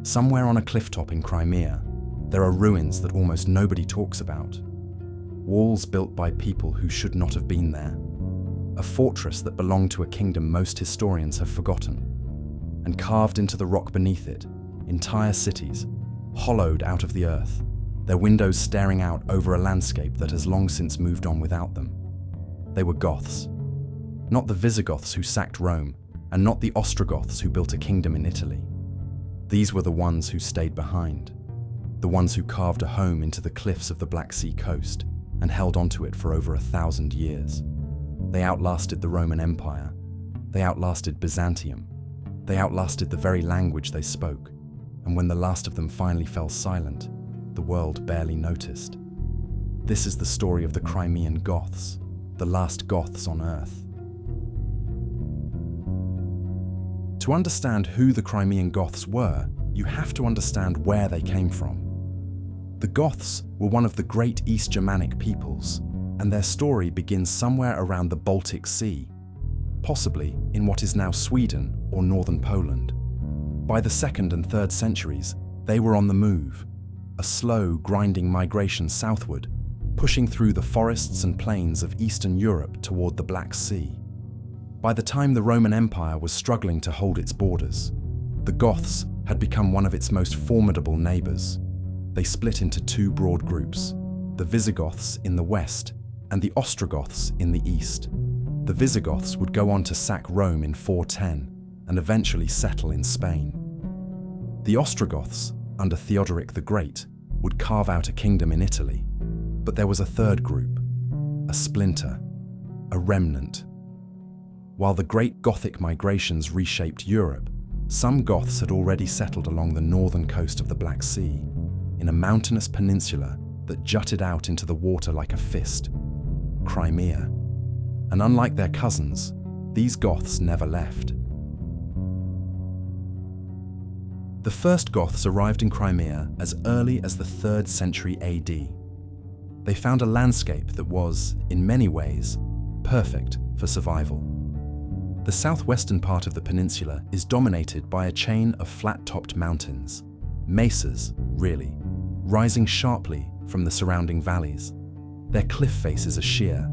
Somewhere on a clifftop in Crimea, there are ruins that almost nobody talks about. Walls built by people who should not have been there. A fortress that belonged to a kingdom most historians have forgotten. And carved into the rock beneath it, entire cities, hollowed out of the earth, their windows staring out over a landscape that has long since moved on without them. They were Goths. Not the Visigoths who sacked Rome, and not the Ostrogoths who built a kingdom in Italy. These were the ones who stayed behind, the ones who carved a home into the cliffs of the Black Sea coast and held onto it for over 1,000 years. They outlasted the Roman Empire. They outlasted Byzantium. They outlasted the very language they spoke, and when the last of them finally fell silent, the world barely noticed. This is the story of the Crimean Goths, the last Goths on Earth. To understand who the Crimean Goths were, you have to understand where they came from. The Goths were one of the great East Germanic peoples, and their story begins somewhere around the Baltic Sea, possibly in what is now Sweden or northern Poland. By the 2nd and 3rd centuries, they were on the move, a slow, grinding migration southward, pushing through the forests and plains of Eastern Europe toward the Black Sea. By the time the Roman Empire was struggling to hold its borders, the Goths had become one of its most formidable neighbors. They split into two broad groups, the Visigoths in the west and the Ostrogoths in the east. The Visigoths would go on to sack Rome in 410 and eventually settle in Spain. The Ostrogoths, under Theodoric the Great, would carve out a kingdom in Italy. But there was a third group, a splinter, a remnant. While the great Gothic migrations reshaped Europe, some Goths had already settled along the northern coast of the Black Sea, in a mountainous peninsula that jutted out into the water like a fist, Crimea. And unlike their cousins, these Goths never left. The first Goths arrived in Crimea as early as the 3rd century AD. They found a landscape that was, in many ways, perfect for survival. The southwestern part of the peninsula is dominated by a chain of flat-topped mountains, mesas, really, rising sharply from the surrounding valleys. Their cliff faces are sheer,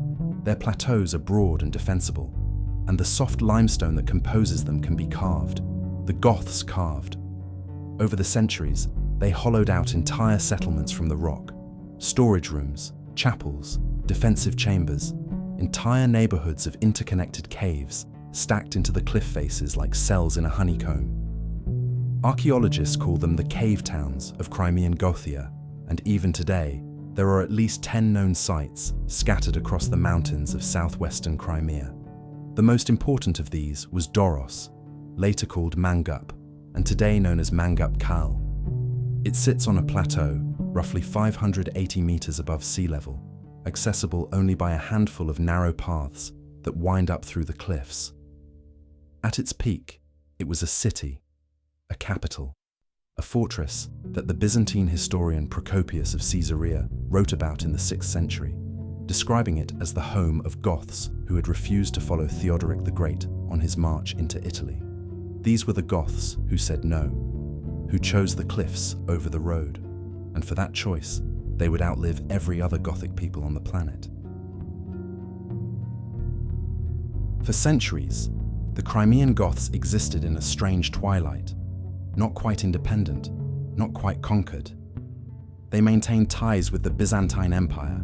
their plateaus are broad and defensible, and the soft limestone that composes them can be carved. The Goths carved. Over the centuries, they hollowed out entire settlements from the rock, storage rooms, chapels, defensive chambers, entire neighborhoods of interconnected caves stacked into the cliff faces like cells in a honeycomb. Archaeologists call them the cave towns of Crimean Gothia, and even today, there are at least 10 known sites scattered across the mountains of southwestern Crimea. The most important of these was Doros, later called Mangup, and today known as Mangup Kal. It sits on a plateau, roughly 580 meters above sea level, accessible only by a handful of narrow paths that wind up through the cliffs. At its peak, it was a city, a capital, a fortress that the Byzantine historian Procopius of Caesarea wrote about in the 6th century, describing it as the home of Goths who had refused to follow Theodoric the Great on his march into Italy. These were the Goths who said no, who chose the cliffs over the road, and for that choice, they would outlive every other Gothic people on the planet. For centuries, the Crimean Goths existed in a strange twilight, not quite independent, not quite conquered. They maintained ties with the Byzantine Empire,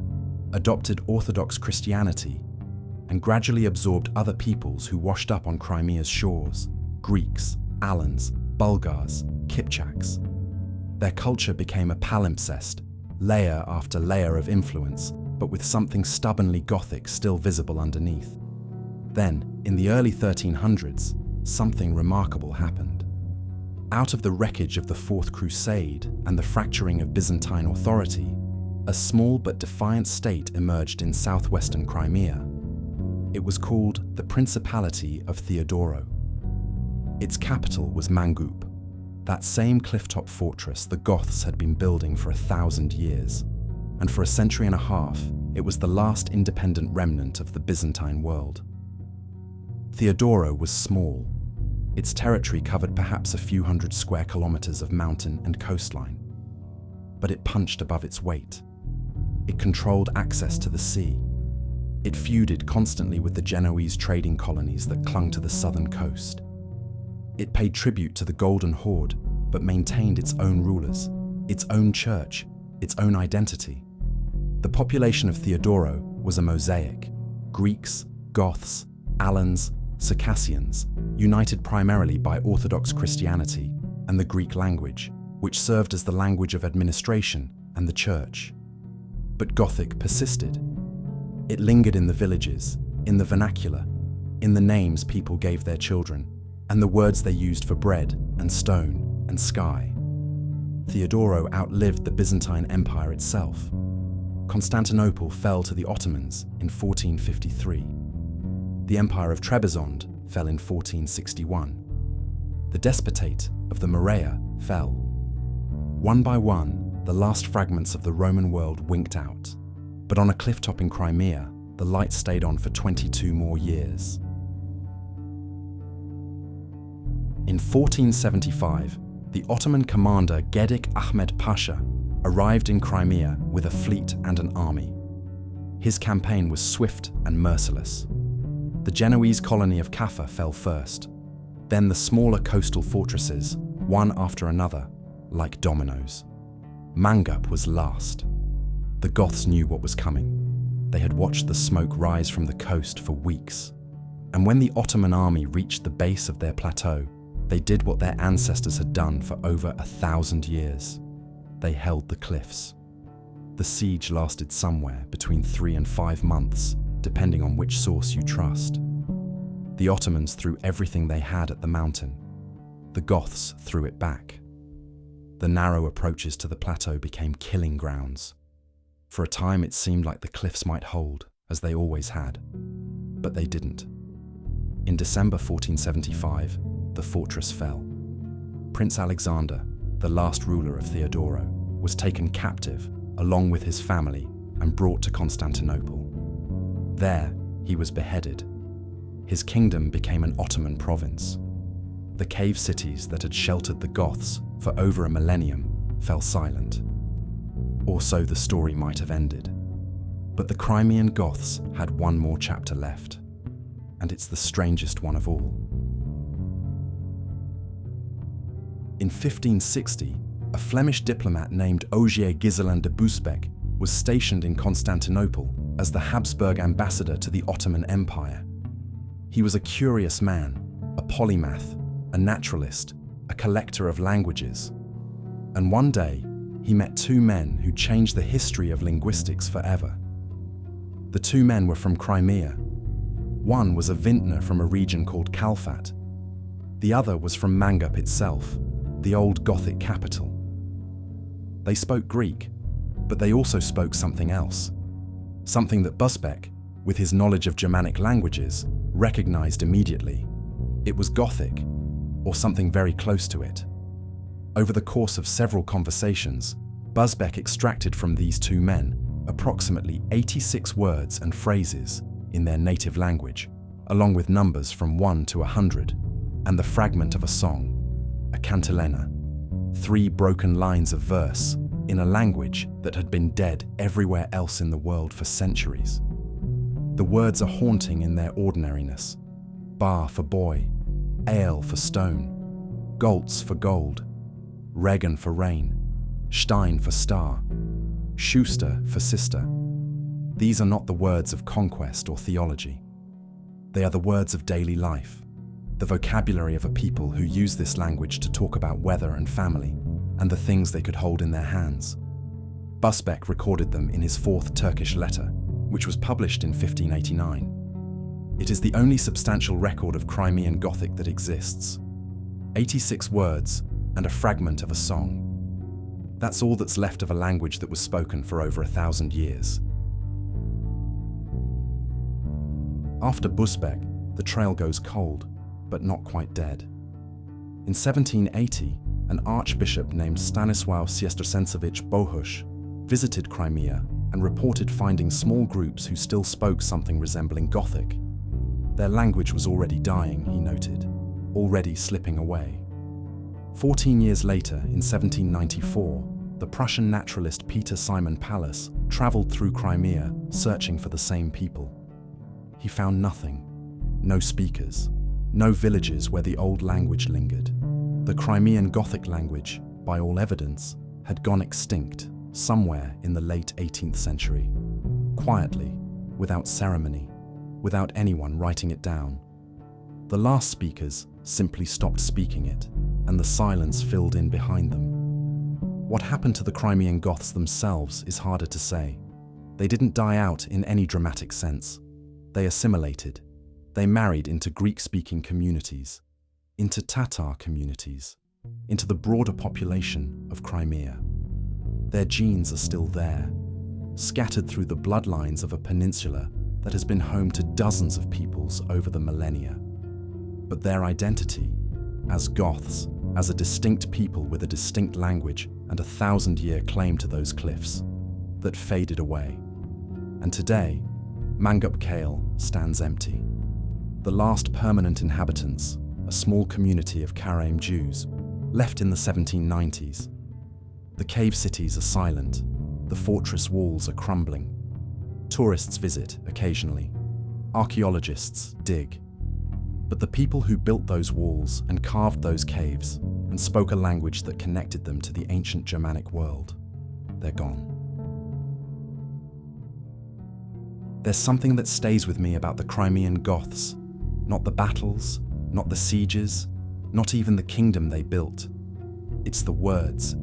adopted Orthodox Christianity, and gradually absorbed other peoples who washed up on Crimea's shores: Greeks, Alans, Bulgars, Kipchaks. Their culture became a palimpsest, layer after layer of influence, but with something stubbornly Gothic still visible underneath. Then, in the early 1300s, something remarkable happened. Out of the wreckage of the Fourth Crusade and the fracturing of Byzantine authority, a small but defiant state emerged in southwestern Crimea. It was called the Principality of Theodoro. Its capital was Mangup, that same clifftop fortress the Goths had been building for 1,000 years, and for a century and a half, it was the last independent remnant of the Byzantine world. Theodoro was small, Its territory covered perhaps a few hundred square kilometers of mountain and coastline. But it punched above its weight. It controlled access to the sea. It feuded constantly with the Genoese trading colonies that clung to the southern coast. It paid tribute to the Golden Horde, but maintained its own rulers, its own church, its own identity. The population of Theodoro was a mosaic: Greeks, Goths, Alans, Circassians, united primarily by Orthodox Christianity and the Greek language, which served as the language of administration and the church. But Gothic persisted. It lingered in the villages, in the vernacular, in the names people gave their children, and the words they used for bread and stone and sky. Theodoro outlived the Byzantine Empire itself. Constantinople fell to the Ottomans in 1453. The Empire of Trebizond fell in 1461. The Despotate of the Morea fell. One by one, the last fragments of the Roman world winked out. But on a clifftop in Crimea, the light stayed on for 22 more years. In 1475, the Ottoman commander Gedik Ahmed Pasha arrived in Crimea with a fleet and an army. His campaign was swift and merciless. The Genoese colony of Kaffa fell first, then the smaller coastal fortresses, one after another, like dominoes. Mangup was last. The Goths knew what was coming. They had watched the smoke rise from the coast for weeks. And when the Ottoman army reached the base of their plateau, they did what their ancestors had done for over 1,000 years. They held the cliffs. The siege lasted somewhere between 3 and 5 months, depending on which source you trust. The Ottomans threw everything they had at the mountain. The Goths threw it back. The narrow approaches to the plateau became killing grounds. For a time it seemed like the cliffs might hold, as they always had. But they didn't. In December 1475, the fortress fell. Prince Alexander, the last ruler of Theodoro, was taken captive, along with his family, and brought to Constantinople. There, he was beheaded. His kingdom became an Ottoman province. The cave cities that had sheltered the Goths for over a millennium fell silent. Or so the story might have ended. But the Crimean Goths had one more chapter left, and it's the strangest one of all. In 1560, a Flemish diplomat named Ogier Giselin de Busbecq was stationed in Constantinople as the Habsburg ambassador to the Ottoman Empire. He was a curious man, a polymath, a naturalist, a collector of languages. And one day, he met 2 men who changed the history of linguistics forever. The 2 men were from Crimea. One was a vintner from a region called Kalfat. The other was from Mangup itself, the old Gothic capital. They spoke Greek, but they also spoke something else. Something that Busbecq, with his knowledge of Germanic languages, recognized immediately. It was Gothic, or something very close to it. Over the course of several conversations, Busbecq extracted from these 2 men approximately 86 words and phrases in their native language, along with numbers from 1 to 100, and the fragment of a song, a cantilena, 3 broken lines of verse in a language that had been dead everywhere else in the world for centuries. The words are haunting in their ordinariness. Bar for boy, ale for stone, Goltz for gold, Regen for rain, Stein for star, Schuster for sister. These are not the words of conquest or theology. They are the words of daily life, the vocabulary of a people who use this language to talk about weather and family, and the things they could hold in their hands. Busbecq recorded them in his 4th Turkish letter, which was published in 1589. It is the only substantial record of Crimean Gothic that exists. 86 words and a fragment of a song. That's all that's left of a language that was spoken for over 1,000 years. After Busbecq, the trail goes cold, but not quite dead. In 1780, an archbishop named Stanisław Siestrzencewicz Bohusz visited Crimea and reported finding small groups who still spoke something resembling Gothic. Their language was already dying, he noted. already slipping away. 14 years later, in 1794, the Prussian naturalist Peter Simon Pallas traveled through Crimea searching for the same people. He found nothing. No speakers. No villages where the old language lingered. The Crimean Gothic language, by all evidence, had gone extinct somewhere in the late 18th century. Quietly, without ceremony, without anyone writing it down. The last speakers simply stopped speaking it, and the silence filled in behind them. What happened to the Crimean Goths themselves is harder to say. They didn't die out in any dramatic sense. They assimilated. They married into Greek-speaking communities, into Tatar communities, into the broader population of Crimea. Their genes are still there, scattered through the bloodlines of a peninsula that has been home to dozens of peoples over the millennia. But their identity, as Goths, as a distinct people with a distinct language and a 1,000-year claim to those cliffs, that faded away. And today, Mangup Kale stands empty. The last permanent inhabitants, a small community of Karaim Jews, left in the 1790s. The cave cities are silent, the fortress walls are crumbling. Tourists visit occasionally. Archaeologists dig. But the people who built those walls and carved those caves and spoke a language that connected them to the ancient Germanic world, they're gone. There's something that stays with me about the Crimean Goths. Not the battles, not the sieges, not even the kingdom they built. It's the words.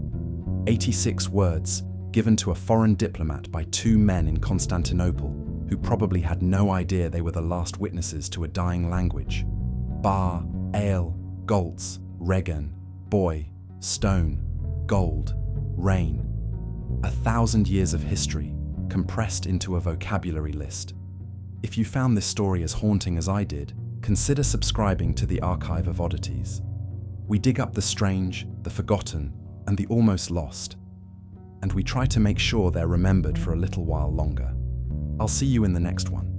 86 words given to a foreign diplomat by two men in Constantinople who probably had no idea they were the last witnesses to a dying language. Bar, ale, goltz, regen, boy, stone, gold, rain. 1,000 years of history compressed into a vocabulary list. If you found this story as haunting as I did, consider subscribing to the Archive of Oddities. We dig up the strange, the forgotten, and the almost lost, and we try to make sure they're remembered for a little while longer. I'll see you in the next one.